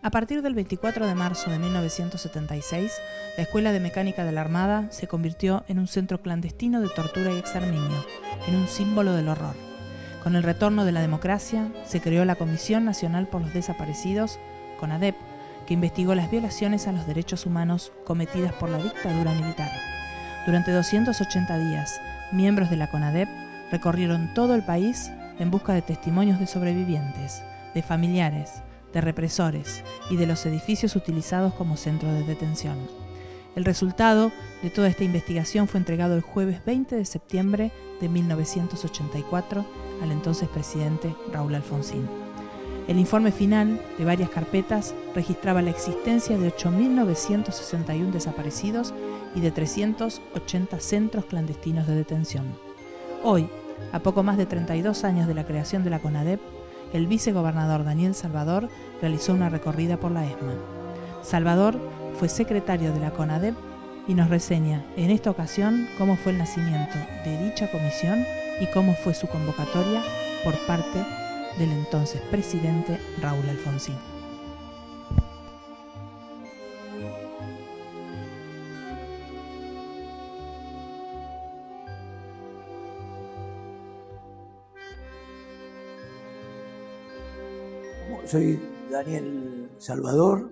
A partir del 24 de marzo de 1976, la Escuela de Mecánica de la Armada se convirtió en un centro clandestino de tortura y exterminio, en un símbolo del horror. Con el retorno de la democracia, se creó la Comisión Nacional por los Desaparecidos, CONADEP, que investigó las violaciones a los derechos humanos cometidas por la dictadura militar. Durante 280 días, miembros de la CONADEP recorrieron todo el país en busca de testimonios de sobrevivientes, de familiares, de represores y de los edificios utilizados como centro de detención. El resultado de toda esta investigación fue entregado el jueves 20 de septiembre de 1984 al entonces presidente Raúl Alfonsín. El informe final, de varias carpetas, registraba la existencia de 8.961 desaparecidos y de 380 centros clandestinos de detención. Hoy, a poco más de 32 años de la creación de la CONADEP, el vicegobernador Daniel Salvador realizó una recorrida por la ESMA. Salvador fue secretario de la CONADEP y nos reseña en esta ocasión cómo fue el nacimiento de dicha comisión y cómo fue su convocatoria por parte del entonces presidente Raúl Alfonsín. Soy Daniel Salvador,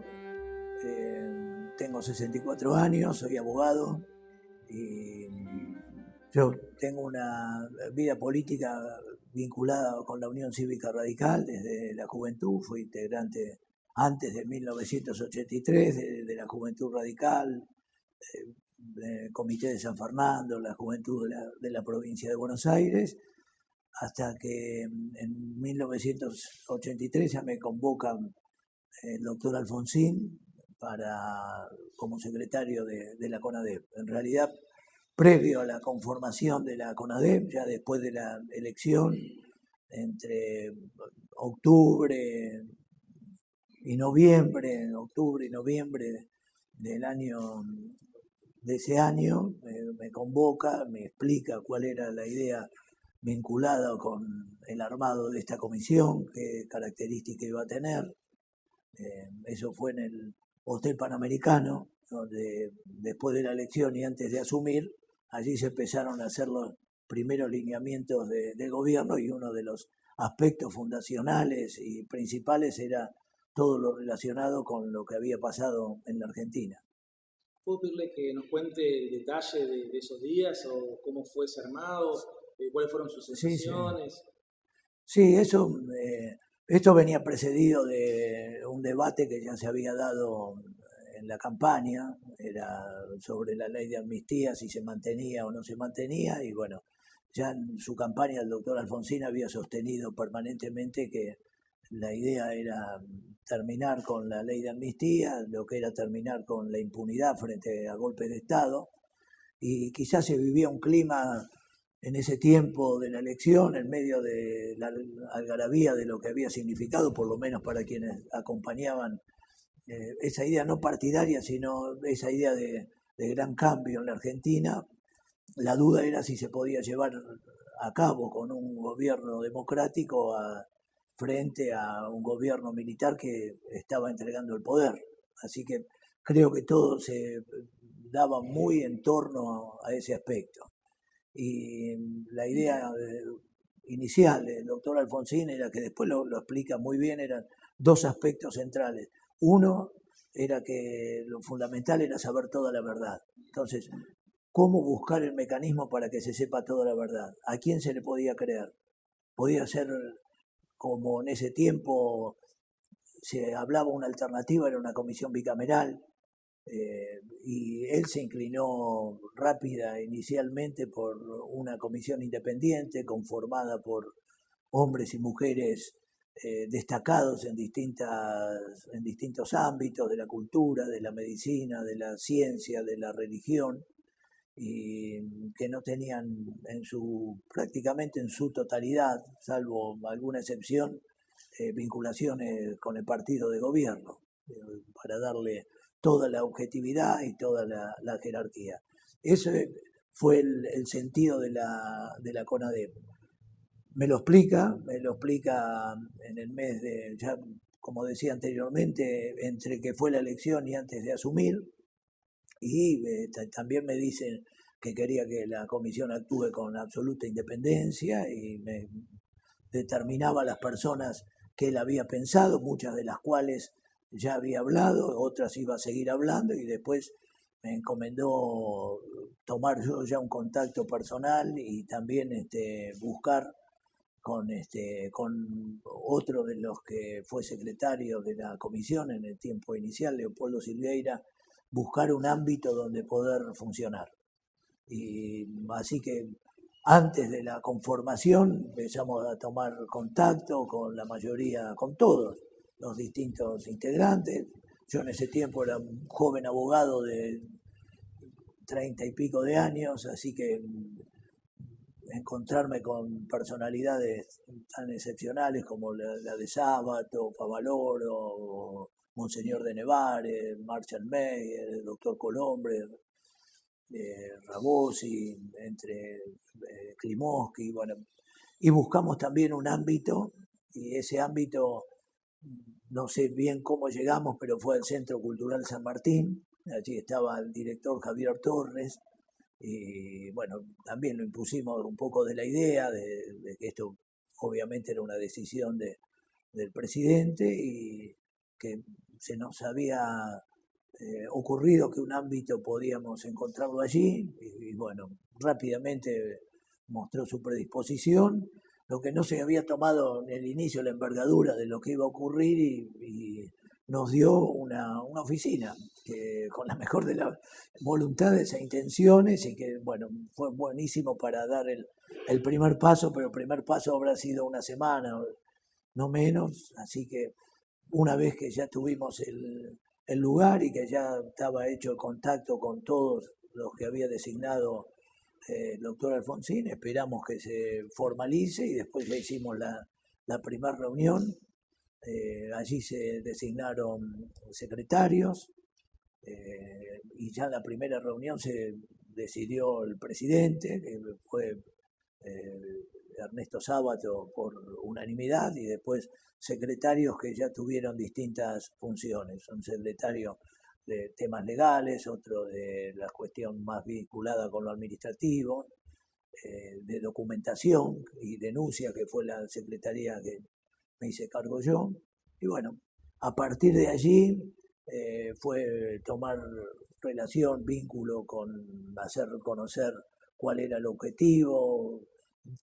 tengo 64 años, soy abogado y yo tengo una vida política vinculada con la Unión Cívica Radical desde la juventud. Fui integrante antes de 1983 de la Juventud Radical, del Comité de San Fernando, la Juventud de la provincia de Buenos Aires, hasta que en 1983 ya me convoca el doctor Alfonsín como secretario de la CONADEP. En realidad, previo a la conformación de la CONADEP, ya después de la elección, entre octubre y noviembre de ese año, me convoca, me explica cuál era la idea vinculada con el armado de esta comisión, qué características iba a tener. Eso fue en el Hotel Panamericano, donde después de la elección y antes de asumir, allí se empezaron a hacer los primeros lineamientos del gobierno, y uno de los aspectos fundacionales y principales era todo lo relacionado con lo que había pasado en la Argentina. ¿Puedo pedirle que nos cuente el detalle de esos días o cómo fue ese armado? ¿Cuáles fueron sus sensaciones? Sí, esto venía precedido de un debate que ya se había dado en la campaña, era sobre la ley de amnistía, si se mantenía o no se mantenía, y bueno, ya en su campaña el doctor Alfonsín había sostenido permanentemente que la idea era terminar con la ley de amnistía, lo que era terminar con la impunidad frente a golpes de Estado, y quizás se vivía un clima en ese tiempo de la elección, en medio de la algarabía de lo que había significado, por lo menos para quienes acompañaban esa idea no partidaria, sino esa idea de gran cambio en la Argentina. La duda era si se podía llevar a cabo con un gobierno democrático frente a un gobierno militar que estaba entregando el poder. Así que creo que todo se daba muy en torno a ese aspecto. Y la idea inicial del doctor Alfonsín era, que después lo explica muy bien, eran dos aspectos centrales. Uno era que lo fundamental era saber toda la verdad. Entonces, ¿cómo buscar el mecanismo para que se sepa toda la verdad? ¿A quién se le podía creer? Podía ser, como en ese tiempo se hablaba una alternativa, era una comisión bicameral, y él se inclinó rápida inicialmente por una comisión independiente conformada por hombres y mujeres destacados en distintos ámbitos de la cultura, de la medicina, de la ciencia, de la religión, y que no tenían prácticamente en su totalidad, salvo alguna excepción, vinculaciones con el partido de gobierno, para darle toda la objetividad y toda la jerarquía. Ese fue el sentido de la CONADEP. Me lo explica en el mes de, ya como decía anteriormente, entre que fue la elección y antes de asumir, y también me dicen que quería que la comisión actúe con absoluta independencia y me determinaba las personas que él había pensado, muchas de las cuales ya había hablado, otras iba a seguir hablando, y después me encomendó tomar yo ya un contacto personal y también buscar con otro de los que fue secretario de la comisión en el tiempo inicial, Leopoldo Silveira, buscar un ámbito donde poder funcionar. Y así que antes de la conformación empezamos a tomar contacto con la mayoría, con todos los distintos integrantes. Yo en ese tiempo era un joven abogado de 30 y pico de años, así que encontrarme con personalidades tan excepcionales como la de Sábato, Favaloro, Monseñor de Nevares, Marshall Meyer, el doctor Colombre, Rabosi, entre Klimovsky, bueno, y buscamos también un ámbito, y ese ámbito, no sé bien cómo llegamos, pero fue al Centro Cultural San Martín. Allí estaba el director Javier Torres, y bueno, también lo impusimos un poco de la idea de que esto obviamente era una decisión del presidente, y que se nos había ocurrido que un ámbito podíamos encontrarlo allí, y bueno, rápidamente mostró su predisposición, lo que no se había tomado en el inicio la envergadura de lo que iba a ocurrir, y nos dio una oficina que, con la mejor de las voluntades e intenciones, y que bueno, fue buenísimo para dar el primer paso, pero el primer paso habrá sido una semana, no menos, así que una vez que ya tuvimos el lugar y que ya estaba hecho el contacto con todos los que había designado el doctor Alfonsín, esperamos que se formalice, y después le hicimos la primera reunión. Allí se designaron secretarios, y ya en la primera reunión se decidió el presidente, que fue Ernesto Sábato por unanimidad, y después secretarios que ya tuvieron distintas funciones. Un secretario de temas legales, otro de la cuestión más vinculada con lo administrativo, de documentación y denuncia, que fue la secretaría que me hice cargo yo. Y bueno, a partir de allí fue tomar relación, vínculo con hacer conocer cuál era el objetivo,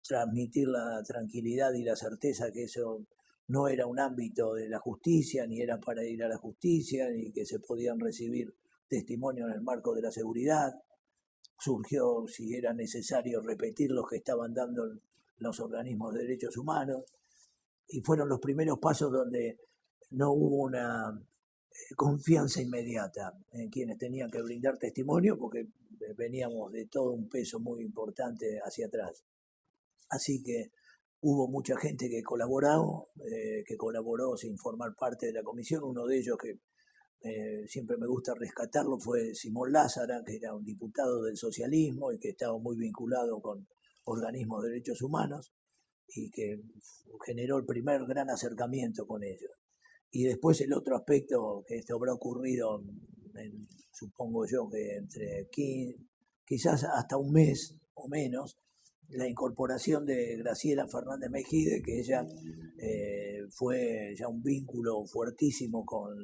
transmitir la tranquilidad y la certeza que eso no era un ámbito de la justicia, ni era para ir a la justicia, ni que se podían recibir testimonios en el marco de la seguridad. Surgió, si era necesario, repetir los que estaban dando los organismos de derechos humanos, y fueron los primeros pasos donde no hubo una confianza inmediata en quienes tenían que brindar testimonio, porque veníamos de todo un peso muy importante hacia atrás. Así que hubo mucha gente que colaboró sin formar parte de la comisión. Uno de ellos, que siempre me gusta rescatarlo, fue Simón Lázara, que era un diputado del socialismo y que estaba muy vinculado con organismos de derechos humanos, y que generó el primer gran acercamiento con ellos. Y después el otro aspecto, que esto habrá ocurrido, supongo yo que entre quizás hasta un mes o menos, la incorporación de Graciela Fernández Mejide, que ella fue ya un vínculo fuertísimo con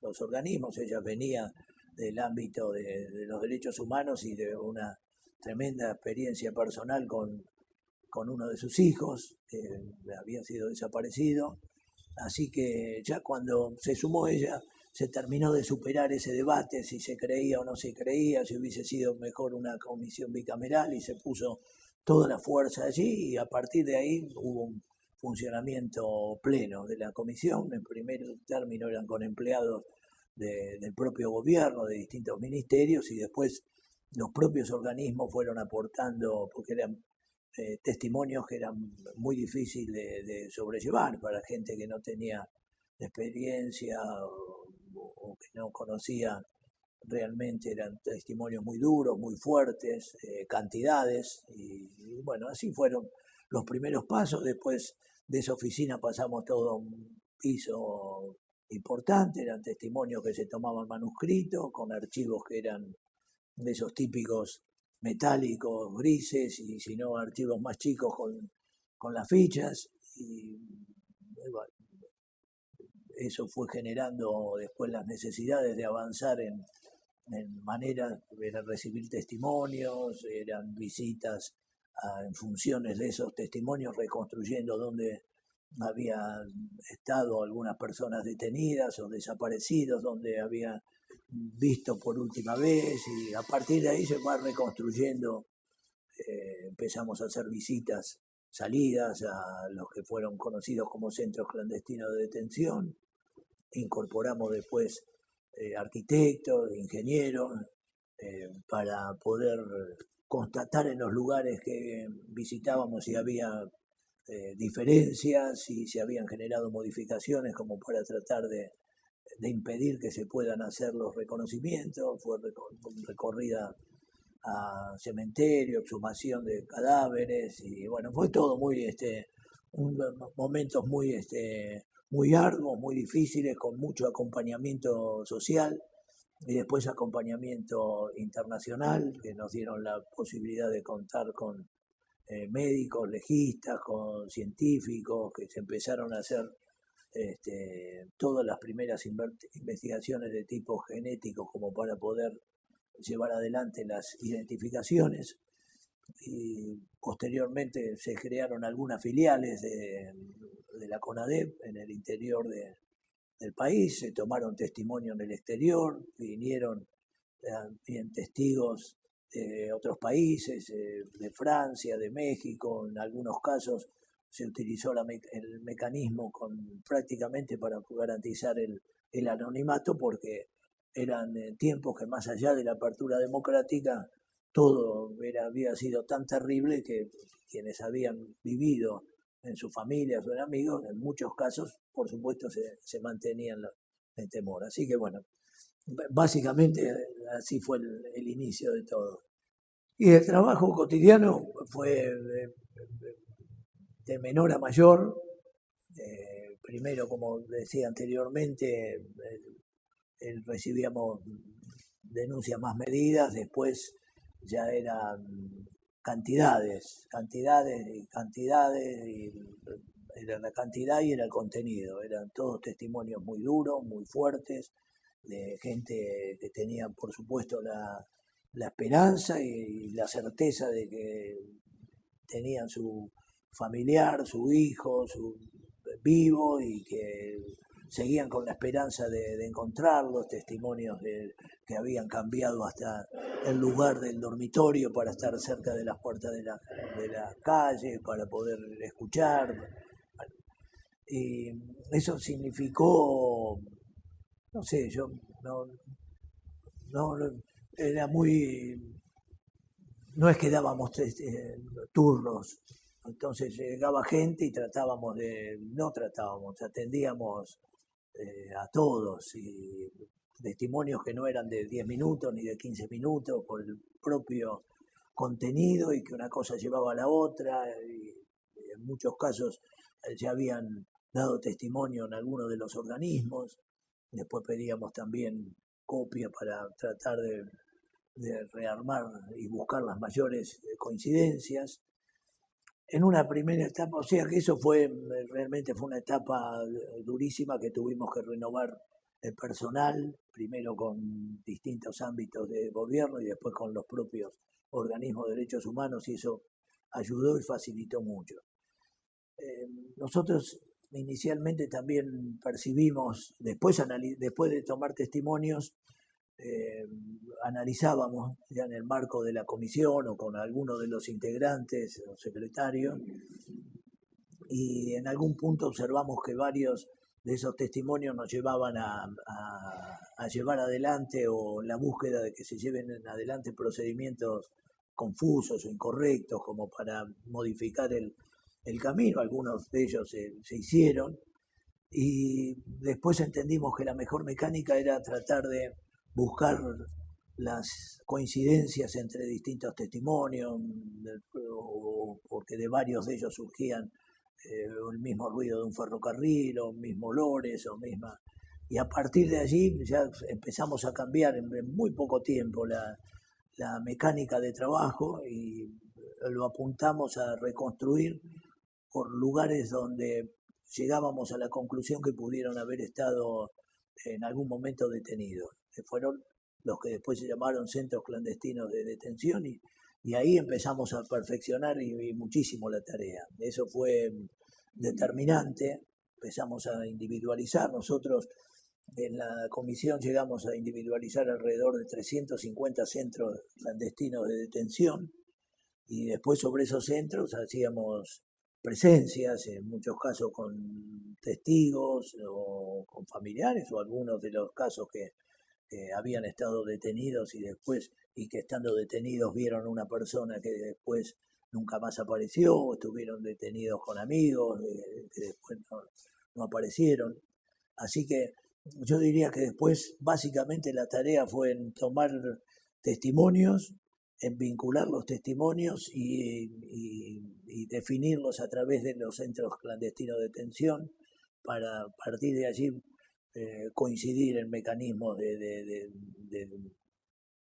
los organismos. Ella venía del ámbito de los derechos humanos y de una tremenda experiencia personal con uno de sus hijos, que había sido desaparecido. Así que ya cuando se sumó ella, se terminó de superar ese debate, si se creía o no se creía, si hubiese sido mejor una comisión bicameral, y se puso toda la fuerza allí, y a partir de ahí hubo un funcionamiento pleno de la comisión. En primer término eran con empleados del propio gobierno, de distintos ministerios, y después los propios organismos fueron aportando, porque eran testimonios que eran muy difíciles de sobrellevar para gente que no tenía experiencia o que no conocía realmente. Eran testimonios muy duros, muy fuertes, cantidades, y bueno, así fueron los primeros pasos. Después de esa oficina pasamos todo a un piso importante, eran testimonios que se tomaban manuscritos, con archivos que eran de esos típicos metálicos, grises, y si no, archivos más chicos con las fichas, y bueno, eso fue generando después las necesidades de avanzar en maneras, era recibir testimonios, eran visitas en funciones de esos testimonios, reconstruyendo dónde habían estado algunas personas detenidas o desaparecidos, donde había visto por última vez, y a partir de ahí se va reconstruyendo. Empezamos a hacer visitas, salidas a los que fueron conocidos como centros clandestinos de detención. Incorporamos después arquitectos, ingenieros, para poder constatar en los lugares que visitábamos si había diferencias, si se habían generado modificaciones como para tratar de impedir que se puedan hacer los reconocimientos. Fue recorrida a cementerio, exhumación de cadáveres, y bueno, fue todo muy momentos muy arduos, muy difíciles, con mucho acompañamiento social y después acompañamiento internacional, que nos dieron la posibilidad de contar con médicos, legistas, con científicos, que se empezaron a hacer todas las primeras investigaciones de tipo genético como para poder llevar adelante las identificaciones, y posteriormente se crearon algunas filiales de la CONADEP en el interior del país, se tomaron testimonio en el exterior, vinieron bien testigos de otros países, de Francia, de México. En algunos casos se utilizó el mecanismo prácticamente para garantizar el anonimato, porque eran tiempos que, más allá de la apertura democrática, todo había sido tan terrible que quienes habían vivido en sus familias o en amigos, en muchos casos, por supuesto, se mantenían en temor. Así que bueno, básicamente así fue el inicio de todo. Y el trabajo cotidiano fue de menor a mayor. Primero, como decía anteriormente, recibíamos denuncias más medidas, después ya eran cantidades, y era la cantidad y era el contenido. Eran todos testimonios muy duros, muy fuertes, de gente que tenía, por supuesto, la esperanza y la certeza de que tenían su familiar, su hijo, vivo, y que seguían con la esperanza de encontrarlos, testimonios que habían cambiado hasta el lugar del dormitorio para estar cerca de las puertas de la calle, para poder escuchar. Y eso significó, no sé, yo no era no es que dábamos turnos. Entonces llegaba gente y atendíamos a todos, y testimonios que no eran de 10 minutos ni de 15 minutos por el propio contenido, y que una cosa llevaba a la otra, y en muchos casos ya habían dado testimonio en algunos de los organismos. Después pedíamos también copia para tratar de rearmar y buscar las mayores coincidencias. En una primera etapa, o sea que eso realmente fue una etapa durísima, que tuvimos que renovar el personal, primero con distintos ámbitos de gobierno y después con los propios organismos de derechos humanos, y eso ayudó y facilitó mucho. Nosotros inicialmente también percibimos, después de tomar testimonios, analizábamos ya en el marco de la comisión o con algunos de los integrantes o secretarios, y en algún punto observamos que varios de esos testimonios nos llevaban a llevar adelante, o la búsqueda de que se lleven adelante procedimientos confusos o incorrectos, como para modificar el camino. Algunos de ellos se hicieron, y después entendimos que la mejor mecánica era tratar de buscar las coincidencias entre distintos testimonios, porque de varios de ellos surgían el mismo ruido de un ferrocarril, o mismo olores, o misma Y a partir de allí ya empezamos a cambiar en muy poco tiempo la mecánica de trabajo y lo apuntamos a reconstruir por lugares donde llegábamos a la conclusión que pudieron haber estado en algún momento detenidos, que fueron los que después se llamaron centros clandestinos de detención, y ahí empezamos a perfeccionar y muchísimo la tarea. Eso fue determinante, empezamos a individualizar. Nosotros en la comisión llegamos a individualizar alrededor de 350 centros clandestinos de detención, y después sobre esos centros hacíamos presencias, en muchos casos con testigos o con familiares, o algunos de los casos que habían estado detenidos y que estando detenidos vieron una persona que después nunca más apareció, o estuvieron detenidos con amigos que después no aparecieron. Así que yo diría que después básicamente la tarea fue en tomar testimonios, en vincular los testimonios y definirlos a través de los centros clandestinos de detención, para a partir de allí coincidir en mecanismos de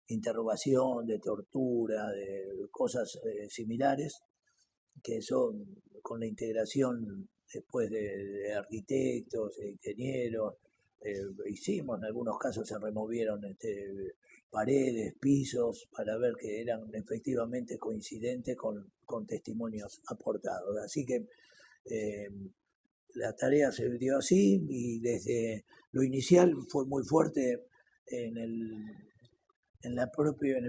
interrogación, de tortura, de cosas similares, que son con la integración después de arquitectos, de ingenieros. Hicimos, en algunos casos se removieron paredes, pisos, para ver que eran efectivamente coincidentes con testimonios aportados. Así que la tarea se dio así, y desde lo inicial fue muy fuerte en el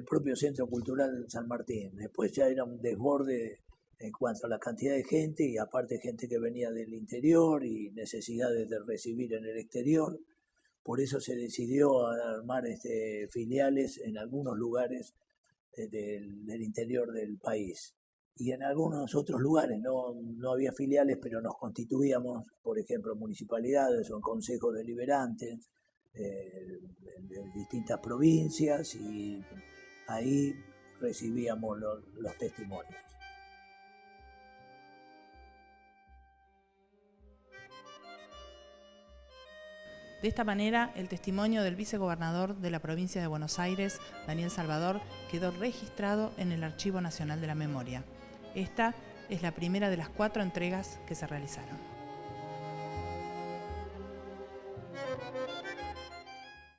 propio Centro Cultural San Martín. Después ya era un desborde en cuanto a la cantidad de gente, y aparte gente que venía del interior y necesidades de recibir en el exterior. Por eso se decidió armar filiales en algunos lugares del interior del país. Y en algunos otros lugares no había filiales, pero nos constituíamos, por ejemplo, en municipalidades o en consejos deliberantes de distintas provincias, y ahí recibíamos los testimonios. De esta manera, el testimonio del vicegobernador de la provincia de Buenos Aires, Daniel Salvador, quedó registrado en el Archivo Nacional de la Memoria. Esta es la primera de las 4 entregas que se realizaron.